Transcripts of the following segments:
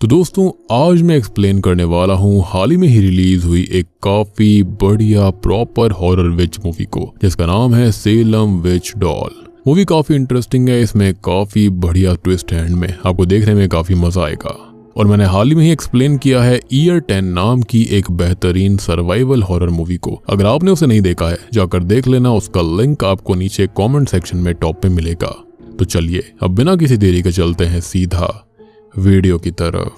तो दोस्तों आज मैं एक्सप्लेन करने वाला हूँ हाल ही में ही रिलीज हुई एक काफी बढ़िया प्रॉपर हॉरर विच मूवी को, जिसका नाम है सेलम विच डॉल। मूवी काफी इंटरेस्टिंग है, इसमें काफी बढ़िया ट्विस्ट है एंड में, आपको देखने में काफी मजा आएगा। और मैंने हाल ही में ही एक्सप्लेन किया है ईयर 10 नाम की एक बेहतरीन सर्वाइवल हॉरर मूवी को। अगर आपने उसे नहीं देखा है जाकर देख लेना, उसका लिंक आपको नीचे कमेंट सेक्शन में टॉप पे मिलेगा। तो चलिए अब बिना किसी देरी के चलते हैं सीधा वीडियो की तरफ।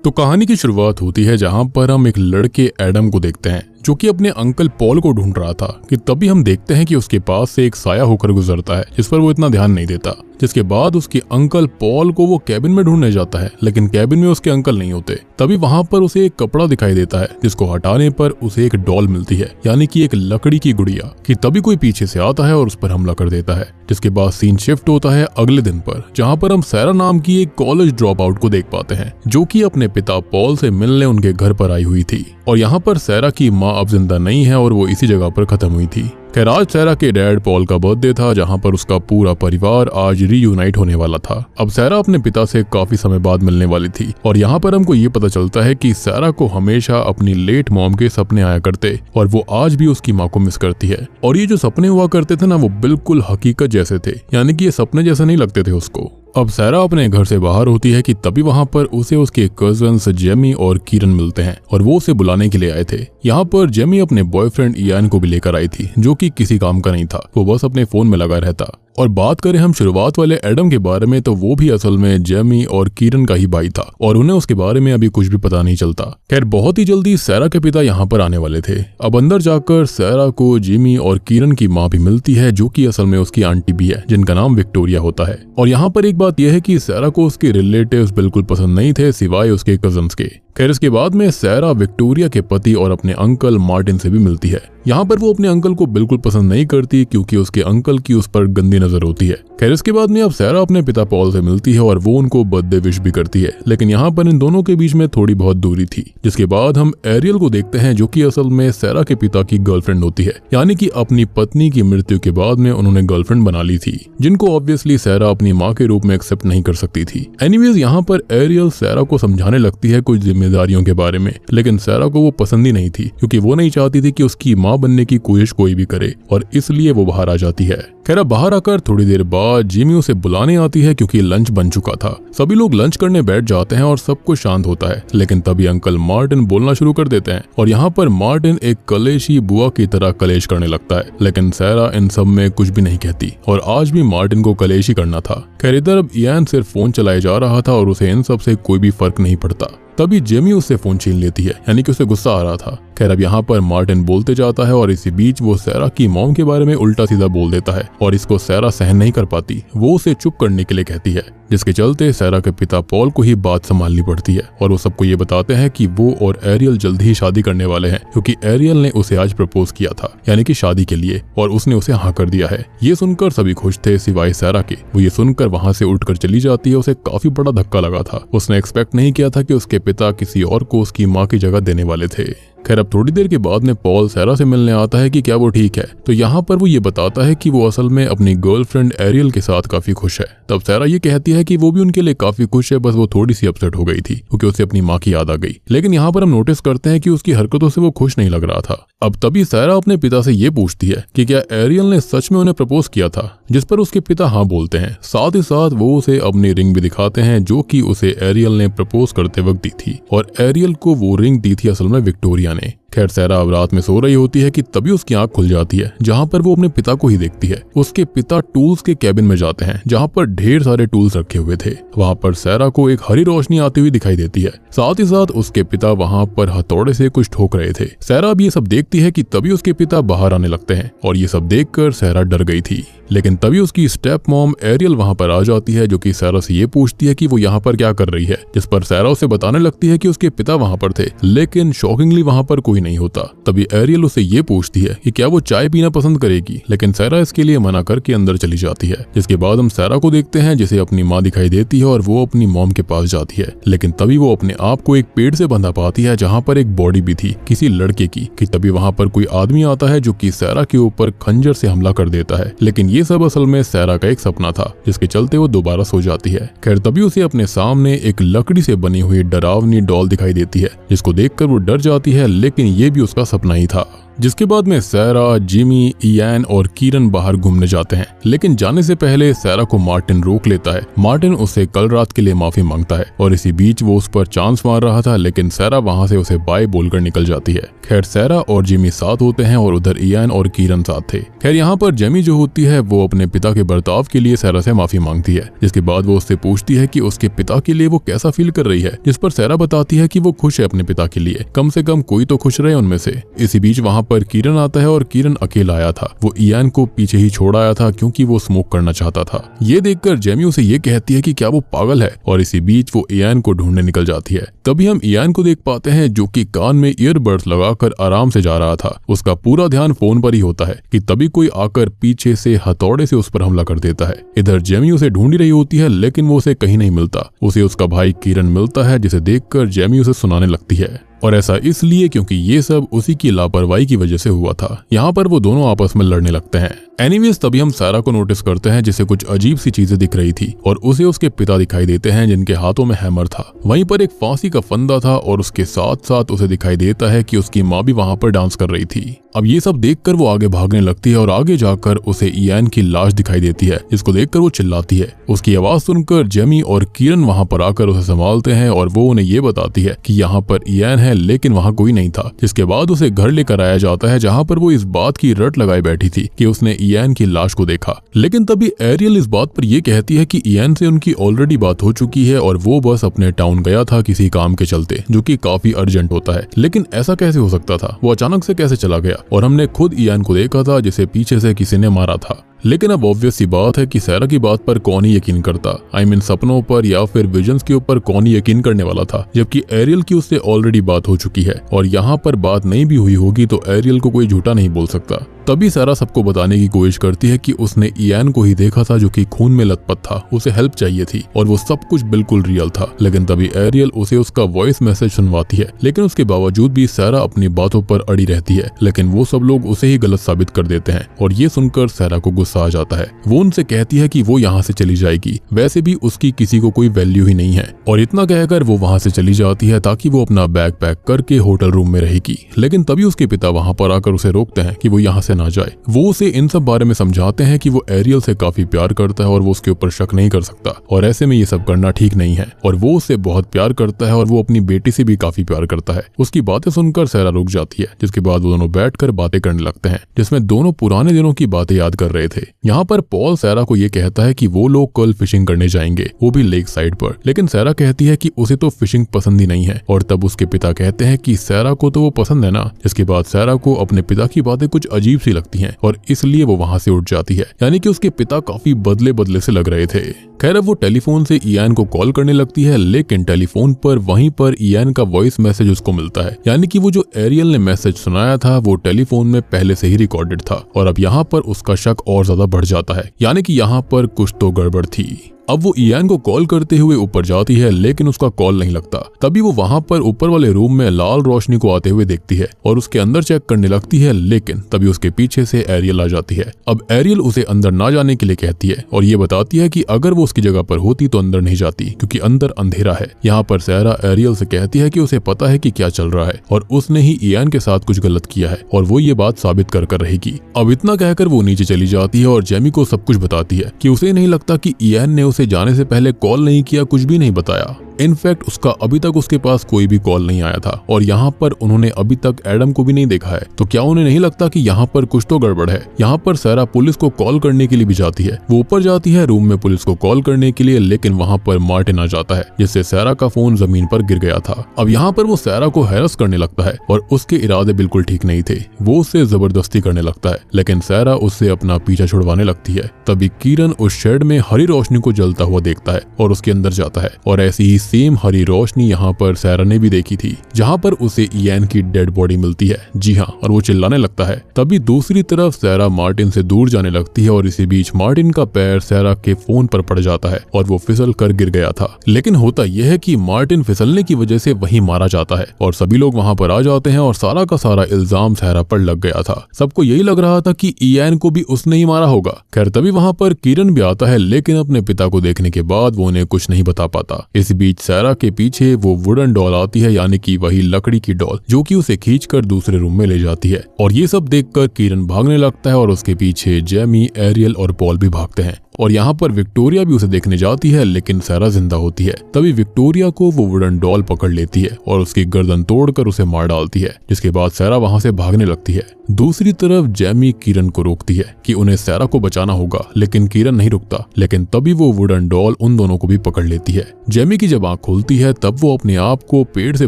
तो कहानी की शुरुआत होती है जहां पर हम एक लड़के एडम को देखते हैं जो कि अपने अंकल पॉल को ढूंढ रहा था कि तभी हम देखते हैं कि उसके पास से एक साया होकर गुजरता है जिस पर वो इतना ध्यान नहीं देता। जिसके बाद उसके अंकल पॉल को वो कैबिन में ढूंढने जाता है, लेकिन कैबिन में उसके अंकल नहीं होते। तभी वहां पर उसे एक कपड़ा दिखाई देता है जिसको हटाने पर उसे एक डॉल मिलती है, यानी कि एक लकड़ी की गुड़िया। कि तभी कोई पीछे से आता है और उस पर हमला कर देता है। जिसके बाद सीन शिफ्ट होता है अगले दिन पर, जहाँ पर हम सैरा नाम की एक कॉलेज ड्रॉप आउट को देख पाते हैं जो कि अपने पिता पॉल से मिलने उनके घर पर आई हुई थी। और यहाँ पर सैरा की माँ अब जिंदा नहीं है और वो इसी जगह पर खत्म हुई थी। खैर आज सैरा के डैड पॉल का बर्थडे था, जहां पर उसका पूरा परिवार आज रीयूनाइट होने वाला था। अब सैरा अपने पिता से काफी समय बाद मिलने वाली थी और यहाँ पर हमको ये पता चलता है कि सैरा को हमेशा अपनी लेट मॉम के सपने आया करते और वो आज भी उसकी माँ को मिस करती है। और ये जो सपने हुआ करते थे ना, वो बिल्कुल हकीकत जैसे थे, यानी कि ये सपने जैसे नहीं लगते थे उसको। अब सैरा अपने घर से बाहर होती है कि तभी वहां पर उसे उसके कजन्स जेमी और कीरन मिलते हैं और वो उसे बुलाने के लिए आए थे। यहाँ पर जेमी अपने बॉयफ्रेंड इयान को भी लेकर आई थी जो कि किसी काम का नहीं था, वो बस अपने फोन में लगा रहता। और बात करें हम शुरुआत वाले एडम के बारे में, तो वो भी असल में जेमी और कीरन का ही भाई था और उन्हें उसके बारे में अभी कुछ भी पता नहीं चलता। खैर बहुत ही जल्दी सैरा के पिता यहाँ पर आने वाले थे। अब अंदर जाकर सैरा को जेमी और कीरन की माँ भी मिलती है जो कि असल में उसकी आंटी भी है, जिनका नाम विक्टोरिया होता है। और यहाँ पर एक बात यह है कि सैरा को उसके रिलेटिव्स बिल्कुल पसंद नहीं थे सिवाय उसके कजन्स के। खैर इसके बाद में सैरा विक्टोरिया के पति और अपने अंकल मार्टिन से भी मिलती है। यहाँ पर वो अपने अंकल को बिल्कुल पसंद नहीं करती क्योंकि उसके अंकल की उस पर गंदी नजर होती है। खैर इसके बाद में अब सैरा अपने पिता पॉल से मिलती है और वो उनको बर्थडे विश भी करती है, लेकिन यहाँ पर इन दोनों के बीच में थोड़ी बहुत दूरी थी। जिसके बाद हम एरियल को देखते हैं जो कि असल में सैरा के पिता की गर्लफ्रेंड होती है, यानी कि अपनी पत्नी की मृत्यु के बाद में उन्होंने गर्लफ्रेंड बना ली थी, जिनको ऑब्वियसली सैरा अपनी माँ के रूप में एक्सेप्ट नहीं कर सकती थी। एनीवेज यहाँ पर एरियल सैरा को समझाने लगती है कुछ जिम्मेदारियों के बारे में, लेकिन सैरा को वो पसंद ही नहीं थी क्योंकि वो नहीं चाहती थी कि उसकी माँ बनने की कोशिश कोई भी करे और इसलिए वो बाहर आ जाती है। खैर बाहर आकर थोड़ी देर बाद जिमी उसे बुलाने आती है क्योंकि लंच बन चुका था। सभी लोग लंच करने बैठ जाते हैं और सब कुछ शांत होता है, लेकिन तभी अंकल मार्टिन बोलना शुरू कर देते हैं और यहाँ पर मार्टिन एक कलेशी बुआ की तरह कलेश करने लगता है, लेकिन सैरा इन सब में कुछ भी नहीं कहती और आज भी मार्टिन को कलेशी करना था। खैर इधर अब इयान सिर्फ फोन चलाए जा रहा था और उसे इन सब से कोई भी फर्क नहीं पड़ता। तभी जेमी उससे फोन छीन लेती है, यानी कि उसे गुस्सा आ रहा था। खैर अब यहाँ पर मार्टिन बोलते जाता है और इसी बीच वो सैरा की मॉम के बारे में उल्टा सीधा बोल देता है और इसको सैरा सहन नहीं कर पाती। वो उसे चुप करने के लिए कहती है, जिसके चलते सैरा के पिता पॉल को ही बात संभालनी पड़ती है और वो सबको ये बताते हैं कि वो और एरियल जल्द ही शादी करने वाले हैं क्योंकि एरियल ने उसे आज प्रपोज किया था, यानी कि शादी के लिए, और उसने उसे हाँ कर दिया है। ये सुनकर सभी खुश थे सिवाय सैरा के। वो ये सुनकर वहां से उठकर चली जाती है। उसे काफी बड़ा धक्का लगा था, उसने एक्सपेक्ट नहीं किया था कि उसके पिता किसी और को उसकी माँ की जगह देने वाले थे। खैर अब थोड़ी देर के बाद में पॉल सैरा से मिलने आता है कि क्या वो ठीक है, तो यहाँ पर वो ये बताता है कि वो असल में अपनी गर्लफ्रेंड एरियल के साथ काफी खुश है। तब सैरा ये कहती है कि वो भी उनके लिए काफी खुश है, बस वो थोड़ी सी अपसेट हो गई थी क्योंकि उसे अपनी माँ की याद आ गई। लेकिन यहाँ पर हम नोटिस करते हैं कि उसकी हरकतों से वो खुश नहीं लग रहा था। अब तभी सैरा अपने पिता से ये पूछती है कि क्या एरियल ने सच में उन्हें प्रपोज किया था, जिस पर उसके पिता हाँ बोलते हैं। साथ ही साथ वो उसे अपनी रिंग भी दिखाते हैं जो कि उसे एरियल ने प्रपोज करते वक्त दी थी और एरियल को वो रिंग दी थी असल में विक्टोरिया ने। खैर सैरा अब रात में सो रही होती है कि तभी उसकी आंख खुल जाती है, जहां पर वो अपने पिता को ही देखती है। उसके पिता टूल्स के कैबिन में जाते हैं जहां पर ढेर सारे टूल्स रखे हुए थे। वहां पर सैरा को एक हरी रोशनी आती हुई दिखाई देती है। साथ ही साथ उसके पिता वहां पर हथौड़े से कुछ ठोक रहे थे। सैरा अब ये सब देखती है कि तभी उसके पिता बाहर आने लगते हैं और ये सब देखकर सैरा डर गई थी। लेकिन तभी उसकी स्टेप मॉम एरियल वहां पर आ जाती है जो कि सैरा से ये पूछती है कि वो यहाँ पर क्या कर रही है, जिस पर सैरा उसे बताने लगती है कि उसके पिता वहां पर थे, लेकिन शॉकिंगली वहां पर कोई नहीं होता। तभी एरियल उससे ये पूछती है कि क्या वो चाय पीना पसंद करेगी, लेकिन सैरा इसके लिए मना करके अंदर चली जाती है। जिसके बाद हम सैरा को देखते हैं जिसे अपनी माँ दिखाई देती है और वो अपनी मॉम के पास जाती है। लेकिन तभी वो अपने आप को एक पेड़ से बंधा पाती है जहाँ पर एक बॉडी भी थी किसी लड़के की। कि तभी वहाँ पर कोई आदमी आता है जो कि सैरा के ऊपर खंजर से हमला कर देता है। लेकिन ये सब असल में सैरा का एक सपना था जिसके चलते वो दोबारा सो जाती है। खैर तभी उसे अपने सामने एक लकड़ी से बनी हुई डरावनी डॉल दिखाई देती है जिसको देखकर वो डर जाती है, लेकिन ये भी उसका सपना ही था। जिसके बाद में सैरा, जिमी, इयान और कीरन बाहर घूमने जाते हैं। लेकिन जाने से पहले सैरा को मार्टिन रोक लेता है। मार्टिन उससे कल रात के लिए माफी मांगता है और इसी बीच वो उस पर चांस मार रहा था, लेकिन सैरा वहां से उसे बाय बोलकर निकल जाती है। खैर सैरा और जिमी साथ होते हैं और उधर इयान और कीरन साथ थे। खैर यहाँ पर जिमी जो होती है वो अपने पिता के बर्ताव के लिए सैरा से माफी मांगती है। जिसके बाद वो उससे पूछती है कि उसके पिता के लिए वो कैसा फील कर रही है, जिस पर सैरा बताती है कि वो खुश है अपने पिता के लिए, कम से कम कोई तो खुश रहे उनमें से। इसी बीच वहाँ पर कीरन आता है और कीरन अकेला आया था। वो इयान को पीछे ही छोड़ आया था क्योंकि वो स्मोक करना चाहता था। ये देखकर जेमी उसे ये कहती है कि क्या वो पागल है, और इसी बीच वो इयान को ढूंढने निकल जाती है। तभी हम इयान को देख पाते हैं जो कि कान में ईयरबड्स लगाकर आराम से जा रहा था। उसका पूरा ध्यान फोन पर ही होता है कि तभी कोई आकर पीछे से हथौड़े से उस पर हमला कर देता है। इधर जेमी उसे ढूंढ रही होती है लेकिन वो उसे कहीं नहीं मिलता। उसे उसका भाई कीरन मिलता है जिसे देखकर जेमी उसे सुनाने लगती है, और ऐसा इसलिए क्योंकि ये सब उसी की लापरवाही की वजह से हुआ था। यहाँ पर वो दोनों आपस में लड़ने लगते हैं। एनीवेज तभी हम सैरा को नोटिस करते हैं जिसे कुछ अजीब सी चीजें दिख रही थी और उसे उसके पिता दिखाई देते हैं जिनके हाथों में हैमर था। वहीं पर एक फांसी का फंदा था और उसके साथ साथ उसे दिखाई देता है कि उसकी माँ भी वहां पर डांस कर रही थी। अब ये सब देखकर वो आगे भागने लगती है और आगे जाकर उसे इयान की लाश दिखाई देती है, जिसको देखकर वो चिल्लाती है। उसकी आवाज सुनकर जेमी और कीरन वहां पर आकर उसे संभालते हैं और वो उन्हें ये बताती है कि यहाँ पर इयान है लेकिन वहाँ कोई नहीं था। जिसके बाद उसे घर लेकर आया जाता है जहाँ पर वो इस बात की रट लगाई बैठी थी कि उसने इयान की लाश को देखा। लेकिन तभी एरियल इस बात पर यह कहती है कि इयान से उनकी ऑलरेडी बात हो चुकी है और वो बस अपने टाउन गया था किसी काम के चलते, जो कि काफी अर्जेंट होता है। लेकिन ऐसा कैसे हो सकता था, वो अचानक से कैसे चला गया, और हमने खुद इयान को देखा था जिसे पीछे से किसी ने मारा था। लेकिन अब ऑब्वियस सी बात है कि सैरा की बात पर कौन ही यकीन करता, आई मीन सपनों पर या फिर विजन्स के ऊपर कौन ही यकीन करने वाला था, जबकि एरियल की उससे ऑलरेडी बात हो चुकी है और यहाँ पर बात नहीं भी हुई होगी तो एरियल को कोई झूठा नहीं बोल सकता। तभी सैरा सबको बताने की कोशिश करती है कि उसने इयान को ही देखा था जो कि खून में लथपथ था, उसे हेल्प चाहिए थी और वो सब कुछ बिल्कुल रियल था। लेकिन तभी एरियल उसे उसका वॉइस मैसेज सुनवाती है, लेकिन उसके बावजूद भी सैरा अपनी बातों पर अड़ी रहती है। लेकिन वो सब लोग उसे ही गलत साबित कर देते हैं और ये सुनकर सैरा को गुस्सा आ जाता है। वो उनसे कहती है कि वो यहाँ से चली जाएगी, वैसे भी उसकी किसी को कोई वैल्यू ही नहीं है, और इतना कहकर वो वहाँ से चली जाती है ताकि वो अपना बैग पैक करके होटल रूम में रहेगी। लेकिन तभी उसके पिता वहाँ पर आकर उसे रोकते हैं कि वो यहाँ से ना जाए। वो उसे इन सब बारे में समझाते हैं कि वो एरियल से काफी प्यार करता है और वो उसके ऊपर शक नहीं कर सकता और ऐसे में ये सब करना ठीक नहीं है, और वो उससे बहुत प्यार करता है और वो अपनी बेटी से भी काफी प्यार करता है। उसकी बातें सुनकर सैरा रुक जाती है, जिसके बाद वो दोनों बैठकर बातें करने लगते हैं जिसमें दोनों पुराने दिनों की बातें याद कर रहे थे। यहाँ पर पॉल सैरा को ये कहता है कि वो लोग कल फिशिंग करने जाएंगे, वो भी लेक साइड पर। लेकिन सैरा कहती है कि उसे तो फिशिंग पसंद ही नहीं है, और तब उसके पिता कहते हैं कि सैरा को तो वो पसंद है ना। जिसके बाद सैरा को अपने पिता की बातें कुछ अजीब सी लगती हैं और इसलिए वो वहां से उठ जाती है, यानी कि उसके पिता काफी बदले बदले से लग रहे थे। खैर अब वो टेलीफोन से इयान को कॉल करने लगती है, लेकिन टेलीफोन पर वहीं पर इयान का वॉइस मैसेज उसको मिलता है, यानी कि वो जो एरियल ने मैसेज सुनाया था वो टेलीफोन में पहले से ही रिकॉर्डेड था। और अब यहाँ पर उसका शक और ज्यादा बढ़ जाता है, यानी कि यहाँ पर कुछ तो गड़बड़ थी। अब वो इयान को कॉल करते हुए ऊपर जाती है, लेकिन उसका कॉल नहीं लगता। तभी वो वहां पर ऊपर वाले रूम में लाल रोशनी को आते हुए देखती है और उसके अंदर चेक करने लगती है, लेकिन तभी उसके पीछे से एरियल आ जाती है। अब एरियल उसे अंदर ना जाने के लिए कहती है और ये बताती है कि अगर वो उसकी जगह पर होती तो अंदर नहीं जाती, क्योंकि अंदर अंधेरा है। यहाँ पर सैरा एरियल से कहती है कि उसे पता है कि क्या चल रहा है और उसने ही इयान के साथ कुछ गलत किया है और वो ये बात साबित कर रहेगी। अब इतना कहकर वो नीचे चली जाती है और जेमी को सब कुछ बताती है कि उसे नहीं लगता कि इयान ने उसे जाने से पहले कॉल नहीं किया, कुछ भी नहीं बताया। इनफैक्ट उसका अभी तक उसके पास कोई भी कॉल नहीं आया था और यहाँ पर उन्होंने अभी तक एडम को भी नहीं देखा है, तो क्या उन्हें नहीं लगता कि यहाँ पर कुछ तो गड़बड़ है। यहाँ पर सैरा पुलिस को कॉल करने के लिए भी जाती है। वो ऊपर जाती है रूम में पुलिस को कॉल करने के लिए, लेकिन वहाँ पर मार्टिन आ जाता है, जिससे सैरा का फोन जमीन पर गिर गया था। अब यहाँ पर वो सैरा को हैरस करने लगता है और उसके इरादे बिल्कुल ठीक नहीं थे। वो उससे जबरदस्ती करने लगता है, लेकिन सैरा उससे अपना पीछा छुड़वाने लगती है। तभी कीरन उस शेड में हरी रोशनी को जलता हुआ देखता है और उसके अंदर जाता है और ऐसी ही सेम हरी रोशनी यहाँ पर सैरा ने भी देखी थी, जहाँ पर उसे इयान की डेड बॉडी मिलती है। जी हाँ, और वो चिल्लाने लगता है। तभी दूसरी तरफ सैरा मार्टिन से दूर जाने लगती है और इसी बीच मार्टिन का पैर सैरा के फोन पर पड़ जाता है और वो फिसल कर गिर गया था। लेकिन होता यह है कि मार्टिन फिसलने की वजह से वहीं मारा जाता है और सभी लोग वहाँ पर आ जाते हैं और सारा का सारा इल्जाम सैरा पर लग गया था। सबको यही लग रहा था कि इयान को भी उसने ही मारा होगा। खैर तभी वहाँ पर किरण भी आता है, लेकिन अपने पिता को देखने के बाद वो उन्हें कुछ नहीं बता पाता। इस बीच सैरा के पीछे वो वुडन डॉल आती है, यानी कि वही लकड़ी की डॉल, जो कि उसे खींचकर दूसरे रूम में ले जाती है। और ये सब देखकर किरण भागने लगता है और उसके पीछे जेमी, एरियल और पॉल भी भागते हैं। और यहाँ पर विक्टोरिया भी उसे देखने जाती है, लेकिन सैरा जिंदा होती है। तभी विक्टोरिया को वो वुडन डॉल पकड़ लेती है और उसकी गर्दन तोड़कर उसे मार डालती है, जिसके बाद सैरा वहां से भागने लगती है। दूसरी तरफ जेमी किरण को रोकती है कि उन्हें सैरा को बचाना होगा, लेकिन किरण नहीं रुकता। लेकिन तभी वो वुडन डॉल उन दोनों को भी पकड़ लेती है। जेमी की जब आंख खुलती है तब वो अपने आप को पेड़ से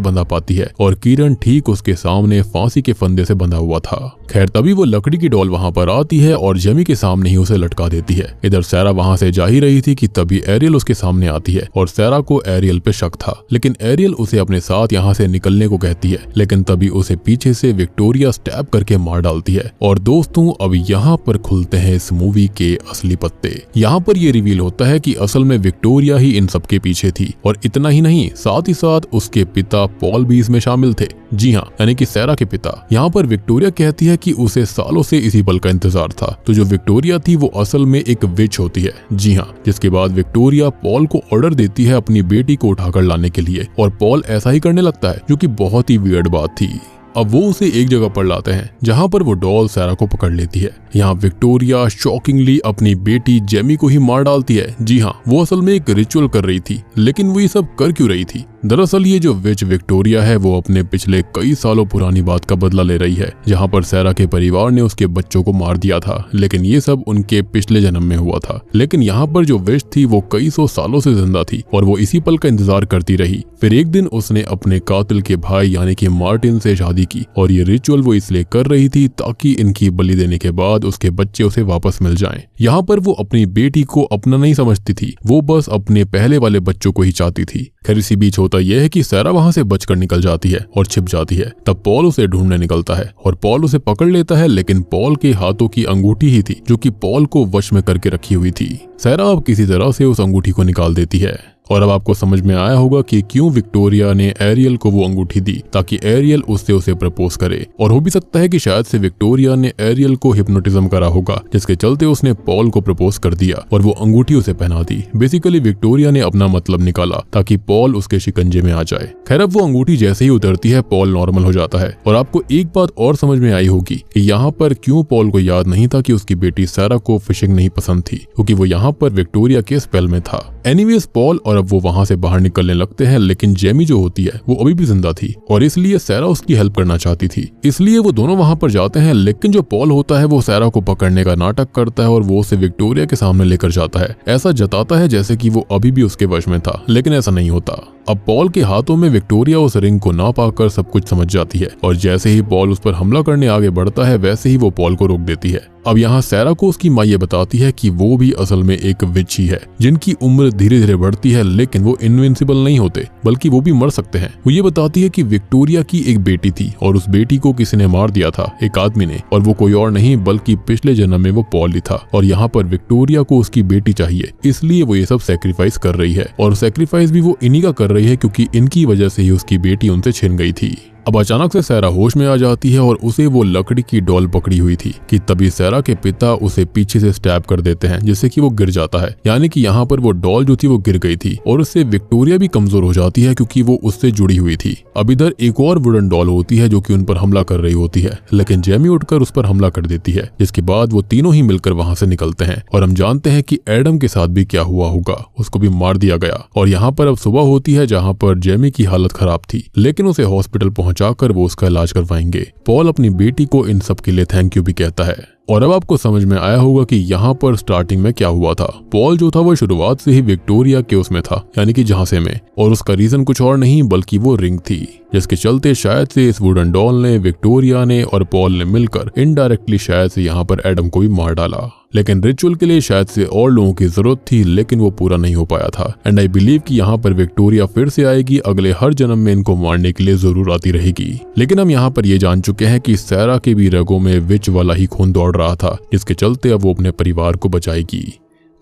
बंधा पाती है और किरण ठीक उसके सामने फांसी के फंदे से बंधा हुआ था। खैर तभी वो लकड़ी की डॉल वहां पर आती है और जेमी के सामने ही उसे लटका देती है। इधर सैरा वहां से जा ही रही थी कि तभी एरियल उसके सामने आती है और सैरा को एरियल पे शक था, लेकिन एरियल उसे अपने साथ यहाँ से निकलने को कहती है। लेकिन तभी उसे पीछे से विक्टोरिया स्टैब करके मार डालती है। और दोस्तों, अब यहाँ पर खुलते हैं इस मूवी के असली पत्ते। यहाँ पर ये रिवील होता है कि असल में विक्टोरिया ही इन सबके पीछे थी। और इतना ही नहीं, साथ ही साथ उसके पिता पॉल भी इसमें शामिल थे। जी हाँ, यानी कि सैरा के पिता। यहाँ पर विक्टोरिया कहती है कि उसे सालों से इसी पल का इंतजार था। तो जो विक्टोरिया थी वो असल में एक विच होती है। जी हाँ, जिसके बाद विक्टोरिया पॉल को ऑर्डर देती है अपनी बेटी को उठाकर लाने के लिए और पॉल ऐसा ही करने लगता है, जो कि बहुत ही वियर्ड बात थी। अब वो उसे एक जगह पर लाते हैं जहां पर वो डॉल सैरा को पकड़ लेती है। यहाँ विक्टोरिया शॉकिंगली अपनी बेटी जेमी को ही मार डालती है। जी हाँ, वो असल में एक रिचुअल कर रही थी, लेकिन वो ये सब कर क्यों रही थी? दरअसल ये जो विच विक्टोरिया है वो अपने पिछले कई सालों पुरानी बात का बदला ले रही है, जहाँ पर सैरा के परिवार ने उसके बच्चों को मार दिया था। लेकिन ये सब उनके पिछले जन्म में हुआ था। लेकिन यहाँ पर जो विच थी वो कई सौ सालों से जिंदा थी और वो इसी पल का इंतजार करती रही। फिर एक दिन उसने अपने कातिल के भाई यानी कि मार्टिन से शादी की और ये रिचुअल वो इसलिए कर रही थी ताकि इनकी बलि देने के बाद उसके बच्चे उसे वापस मिल जाएं। यहाँ पर वो अपनी बेटी को अपना नहीं समझती थी, वो बस अपने पहले वाले बच्चों को ही चाहती थी। खैर इसी बीच होता यह है कि सैरा वहां से बचकर निकल जाती है और छिप जाती है। तब पॉल उसे ढूंढने निकलता है और पॉल उसे पकड़ लेता है, लेकिन पॉल के हाथों की अंगूठी ही थी जो कि पॉल को वश में करके रखी हुई थी। सैरा अब किसी तरह से उस अंगूठी को निकाल देती है। और अब आपको समझ में आया होगा कि क्यों विक्टोरिया ने एरियल को वो अंगूठी दी, ताकि एरियल उससे उसे प्रपोज करे। और हो भी सकता है कि शायद से विक्टोरिया ने एरियल को हिप्नोटिज्म करा होगा, जिसके चलते उसने पॉल को प्रपोज कर दिया और वो अंगूठी उसे पहना दी। बेसिकली विक्टोरिया ने अपना मतलब निकाला ताकि पॉल उसके शिकंजे में आ जाए। खैर अब वो अंगूठी जैसे ही उतरती है पॉल नॉर्मल हो जाता है। और आपको एक बात और समझ में आई होगी कि यहाँ पर क्यों पॉल को याद नहीं था कि उसकी बेटी सैरा को फिशिंग नहीं पसंद थी, क्योंकि वो यहाँ पर विक्टोरिया के स्पेल में था। एनीवेज पॉल और अब वो वहां से बाहर निकलने लगते हैं, लेकिन जेमी जो होती है वो अभी भी जिंदा थी और इसलिए सैरा उसकी हेल्प करना चाहती थी। इसलिए वो दोनों वहां पर जाते हैं, लेकिन जो पॉल होता है वो सैरा को पकड़ने का नाटक करता है और वो उसे विक्टोरिया के सामने लेकर जाता है। ऐसा जताता है जैसे कि वो अभी भी उसके वश में था, लेकिन ऐसा नहीं होता। अब पॉल के हाथों में विक्टोरिया उस रिंग को ना पाकर सब कुछ समझ जाती है और जैसे ही पॉल उस पर हमला करने आगे बढ़ता है वैसे ही वो पॉल को रोक देती है। अब यहाँ सैरा को उसकी माँ ये बताती है कि वो भी असल में एक विच ही है, जिनकी उम्र धीरे धीरे बढ़ती है, लेकिन वो इनविंसिबल नहीं होते, बल्कि वो भी मर सकते हैं। वो ये बताती है कि विक्टोरिया की एक बेटी थी और उस बेटी को किसी ने मार दिया था, एक आदमी ने, और वो कोई और नहीं बल्कि पिछले जन्म में वो पॉल ही था। और यहाँ पर विक्टोरिया को उसकी बेटी चाहिए, इसलिए वो ये सब सेक्रीफाइस कर रही है और सेक्रीफाइस भी वो इन्हीं का कर रही है क्योंकि इनकी वजह से ही उसकी बेटी उनसे छिन गई थी। अब अचानक से सैरा होश में आ जाती है और उसे वो लकड़ी की डॉल पकड़ी हुई थी कि तभी सैरा के पिता उसे पीछे से स्टैब कर देते हैं, जिससे कि वो गिर जाता है। यानी कि यहाँ पर वो डॉल जो थी वो गिर गई थी और उससे विक्टोरिया भी कमजोर हो जाती है क्योंकि वो उससे जुड़ी हुई थी। अब इधर एक और वुडन डॉल होती है जो कि उन पर हमला कर रही होती है, लेकिन जेमी उठकर उस पर हमला कर देती है, जिसके बाद वो तीनों ही मिलकर वहां से निकलते हैं। और हम जानते हैं कि एडम के साथ भी क्या हुआ होगा, उसको भी मार दिया गया। और यहाँ पर अब सुबह होती है जहाँ पर जेमी की हालत खराब थी, लेकिन उसे हॉस्पिटल पहुंचाकर वो उसका इलाज करवाएंगे। पॉल अपनी बेटी को इन सब के लिए थैंक यू भी कहता है। और अब आपको समझ में आया होगा कि यहाँ पर स्टार्टिंग में क्या हुआ था। पॉल जो था वो शुरुआत से ही विक्टोरिया के उसमें था, यानी कि झांसे में, और उसका रीजन कुछ और नहीं बल्कि वो रिंग थी, जिसके चलते शायद से इस वुडन डॉल ने, विक्टोरिया ने और पॉल ने मिलकर इनडायरेक्टली शायद से यहाँ पर एडम को भी मार डाला। लेकिन रिचुअल के लिए शायद से और लोगों की जरूरत थी, लेकिन वो पूरा नहीं हो पाया था। एंड आई बिलीव कि यहाँ पर विक्टोरिया फिर से आएगी, अगले हर जन्म में इनको मारने के लिए जरूर आती रहेगी। लेकिन हम यहाँ पर ये जान चुके हैं कि सैरा के भी रगों में विच वाला ही खून दौड़ रहा था, जिसके चलते अब वो अपने परिवार को बचाएगी।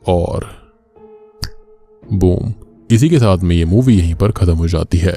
और बूम, इसी के साथ में ये मूवी यहीं पर खत्म हो जाती है।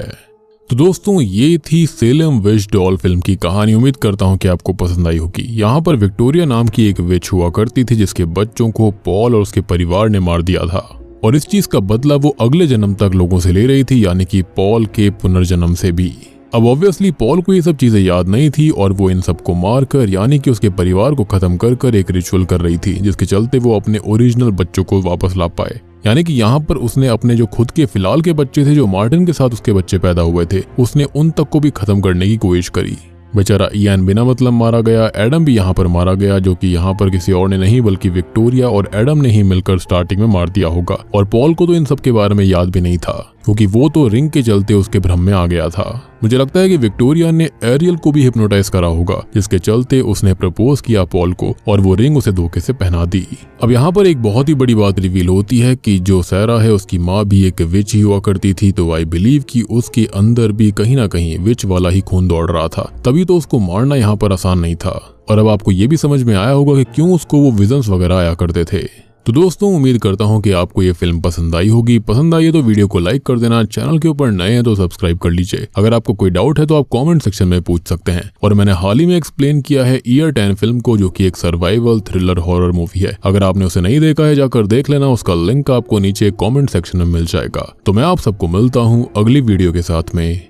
तो दोस्तों, ये थी सेलम विच डॉल फिल्म की कहानी। उम्मीद करता हूँ कि आपको पसंद आई होगी। यहाँ पर विक्टोरिया नाम की एक विच हुआ करती थी, जिसके बच्चों को पॉल और उसके परिवार ने मार दिया था, और इस चीज का बदला वो अगले जन्म तक लोगों से ले रही थी, यानी कि पॉल के पुनर्जन्म से भी। अब ऑब्वियसली पॉल को ये सब चीजें याद नहीं थी, और वो इन सबको मारकर यानी कि उसके परिवार को खत्म कर कर एक रिचुअल कर रही थी, जिसके चलते वो अपने ओरिजिनल बच्चों को वापस ला पाए। यानी कि यहाँ पर उसने अपने जो खुद के फिलहाल के बच्चे थे, जो मार्टिन के साथ उसके बच्चे पैदा हुए थे, उसने उन तक को भी खत्म करने की कोशिश करी। बेचारा इयान बिना मतलब मारा गया। एडम भी यहाँ पर मारा गया, जो कि यहाँ पर किसी और ने नहीं बल्कि विक्टोरिया और एडम ने ही मिलकर स्टार्टिंग में मार दिया होगा। और पॉल को तो इन सब के बारे में याद भी नहीं था, क्योंकि वो तो रिंग के चलते उसके भ्रम में आ गया था। मुझे लगता है कि विक्टोरिया ने एरियल को भी हिप्नोटाइज करा होगा, जिसके चलते उसने प्रपोज किया पॉल को, और वो रिंग उसे धोखे से पहना दी। अब यहाँ पर एक बहुत ही बड़ी बात रिवील होती है कि जो सैरा है उसकी माँ भी एक विच ही हुआ करती थी, तो आई बिलीव कि उसके अंदर भी कहीं ना कहीं विच वाला ही खून दौड़ रहा था, तभी तो उसको मारना यहाँ पर आसान नहीं था। और अब आपको ये भी समझ में आया होगा कि क्यों उसको वो विजन्स वगैरह आया करते थे। तो दोस्तों, उम्मीद करता हूँ कि आपको ये फिल्म पसंद आई होगी। पसंद आई है तो वीडियो को लाइक कर देना, चैनल के ऊपर नए हैं तो सब्सक्राइब कर लीजिए। अगर आपको कोई डाउट है तो आप कमेंट सेक्शन में पूछ सकते हैं। और मैंने हाल ही में एक्सप्लेन किया है ईयर 10 फिल्म को, जो कि एक सर्वाइवल थ्रिलर हॉरर मूवी है। अगर आपने उसे नहीं देखा है, जाकर देख लेना, उसका लिंक आपको नीचे कॉमेंट सेक्शन में मिल जाएगा। तो मैं आप सबको मिलता हूँ अगली वीडियो के साथ में।